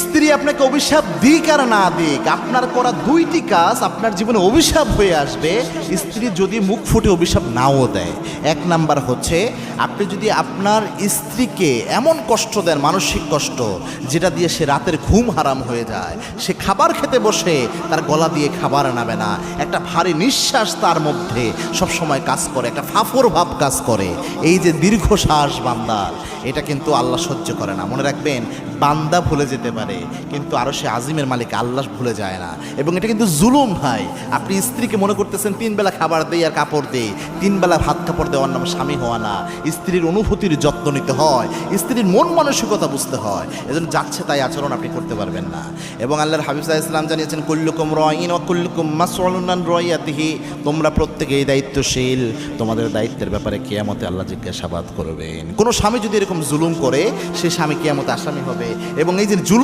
স্ত্রী আপনাকে অভিশাপ দিক আর না দিক, আপনার করা দুইটি কাজ আপনার জীবনে অভিশাপ হয়ে আসবে। স্ত্রী যদি মুখ ফুটে অভিশাপ নাও দেয়, এক নাম্বার হচ্ছে আপনি যদি আপনার স্ত্রীকে এমন কষ্ট দেন, মানসিক কষ্ট, যেটা দিয়ে সে রাতের ঘুম হারাম হয়ে যায়, সে খাবার খেতে বসে তার গলা দিয়ে খাবার নামে না, একটা ভারী নিঃশ্বাস তার মধ্যে সবসময় কাজ করে, একটা ফাফর ভাব কাজ করে, এই যে দীর্ঘশ্বাস বান্দার, এটা কিন্তু আল্লাহ সহ্য করে না। মনে রাখবেন, বান্দা ভুলে যেতে পারে কিন্তু আরো সে আজিমের মালিক আল্লাহ ভুলে যায় না। এবং এটা কিন্তু জুলুম ভাই। আপনি স্ত্রীকে মনে করতেছেন 3 বেলা খাবার দেই আর কাপড় দেই, 3 বেলা ভাত কাপড় দেওয়ার নাম স্বামী হওয়া না। স্ত্রীর অনুভূতির যত্ন নিতে হয়, স্ত্রীর মন মানসিকতা বুঝতে হয়। এজন্য যাচ্ছে তাই আচরণ আপনি করতে পারবেন না। এবং আল্লাহর হাবিব সাল্লাল্লাহু আলাইহি ওয়াসাল্লাম জানিয়েছেন, কুল্লুকুম রাঈন ওয়া কুল্লুকুম মাসউলুন আন রাইয়াতিহি, তোমরা প্রত্যেকেই দায়িত্বশীল, তোমাদের দায়িত্বের ব্যাপারে কিয়ামতে আল্লাহ জিজ্ঞাসাবাদ করবেন। কোনো স্বামী যদি এরকম জুলুম করে, সে স্বামী কিয়ামতে আসামি হবে। এবং এই যে জুলুম